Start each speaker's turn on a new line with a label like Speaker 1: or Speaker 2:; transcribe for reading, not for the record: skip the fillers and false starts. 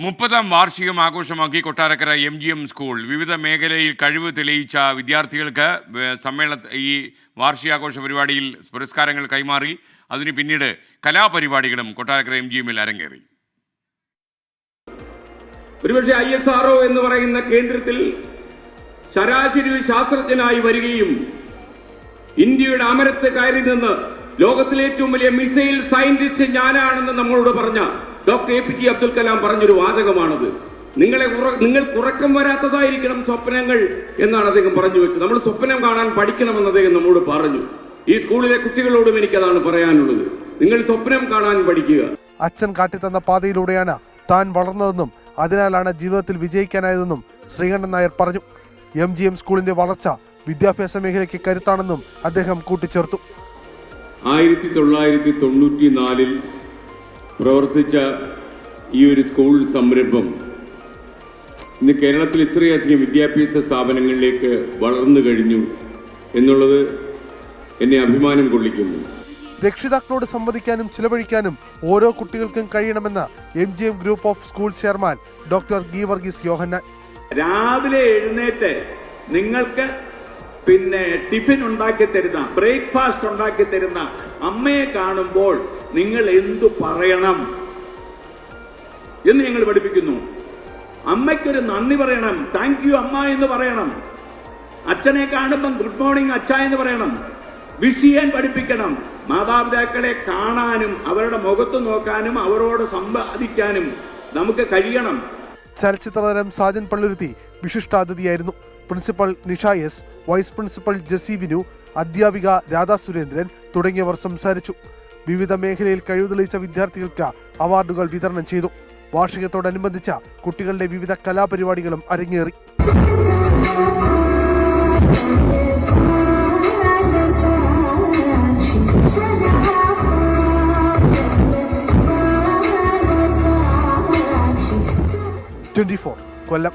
Speaker 1: 30ാം വാർഷികം ആഘോഷമാക്കി Kottarakkara MGM school വിവിധ മേഖലയിൽ കഴിവ് തെളിയിച്ച വിദ്യാർത്ഥികൾക്ക് ഈ വാർഷികാഘോഷ പരിപാടിയിൽ പുരസ്കാരങ്ങൾ കൈമാറി. അതിന് പിന്നീട് കലാപരിപാടികളും കൊട്ടാരക്കര MGMൽ അരങ്ങേറി.
Speaker 2: ഒരുപക്ഷെ ISRO എന്ന് പറയുന്ന കേന്ദ്രത്തിൽ ശരാശരി ശാസ്ത്രജ്ഞനായി വരികയും ഇന്ത്യയുടെ അമരത്ത് കയറി നിന്ന് ലോകത്തിലെ ഏറ്റവും വലിയ മിസൈൽ സയന്റിസ്റ്റ് ഞാനാണെന്ന് നമ്മളോട് പറഞ്ഞ ഡോക്ടർ APJ അബ്ദുൽ കലാം പറഞ്ഞൊരു വാചകമാണത്. നിങ്ങൾക്ക് ഉറക്കം വരാത്തതായിരിക്കണം സ്വപ്നങ്ങൾ എന്നാണ് അദ്ദേഹം പറഞ്ഞു വെച്ചത്. നമ്മൾ സ്വപ്നം കാണാൻ പഠിക്കണമെന്ന് അദ്ദേഹം നമ്മോട് പറഞ്ഞു. ഈ സ്കൂളിലെ കുട്ടികളോടും എനിക്കതാണ് പറയാനുള്ളത്. നിങ്ങൾ സ്വപ്നം കാണാൻ പഠിക്കുക.
Speaker 3: അച്ഛൻ കാട്ടിത്തന്ന പാതയിലൂടെയാണ് താൻ വളർന്നതെന്നും അതിനാലാണ് ജീവിതത്തിൽ വിജയിക്കാനായതെന്നും ശ്രീകണ്ഠൻ നായർ പറഞ്ഞു. MGM സ്കൂളിന്റെ വളർച്ച വിദ്യാഭ്യാസ മേഖലയ്ക്ക് കരുത്താണെന്നും അദ്ദേഹം കൂട്ടിച്ചേർത്തു.
Speaker 2: 1994 പ്രവർത്തിച്ച ഈ ഒരു സ്കൂൾ സംരംഭം ഇന്ന് കേരളത്തിൽ ഇത്രയധികം വിദ്യാഭ്യാസ സ്ഥാപനങ്ങളിലേക്ക് വളർന്നു കഴിഞ്ഞു എന്നുള്ളത് എന്നെ അഭിമാനം കൊള്ളിക്കുന്നു.
Speaker 3: രക്ഷിതാക്കളോട് സംവദിക്കാനും ചിലവഴിക്കാനും ഓരോ കുട്ടികൾക്കും കഴിയണമെന്ന് MGM group of school chairman doctor Geevarghese Yohannan.
Speaker 2: രാവിലെ എഴുന്നേറ്റ് നിങ്ങൾക്ക് ടിഫിൻ ഉണ്ടാക്കി തരുന്ന, ബ്രേക്ക്ഫാസ്റ്റ് ഉണ്ടാക്കി തരുന്ന അമ്മയെ കാണുമ്പോൾ നിങ്ങൾ എന്തു പറയണം എന്ന് ഞങ്ങൾ പഠിപ്പിക്കുന്നു. അമ്മയ്ക്കൊരു നന്ദി പറയണം, താങ്ക് യു അമ്മ എന്ന് പറയണം. അച്ഛനെ കാണുമ്പം ഗുഡ് മോർണിംഗ് അച്ഛ എന്ന് പറയണം. വിഷ് ചെയ്യാൻ പഠിപ്പിക്കണം. മാതാപിതാക്കളെ കാണാനും അവരുടെ മുഖത്ത് നോക്കാനും അവരോട് സംവാദിക്കാനും നമുക്ക് കഴിയണം.
Speaker 3: ചലച്ചിത്രതാരം സാജൻ പള്ളുരുത്തി വിശിഷ്ടാതിഥിയായിരുന്നു. Principal Nisha S, vice principal Jessy Vinu, അധ്യാപിക രാധാ സുരേന്ദ്രൻ തുടങ്ങിയവർ സംസാരിച്ചു. വിവിധ മേഖലയിൽ കഴിവ് തെളിയിച്ച വിദ്യാർത്ഥികൾക്ക് അവാർഡുകൾ വിതരണം ചെയ്തു. വാർഷികത്തോടനുബന്ധിച്ച കുട്ടികളുടെ വിവിധ കലാപരിപാടികളും അരങ്ങേറി. കൊല്ലം.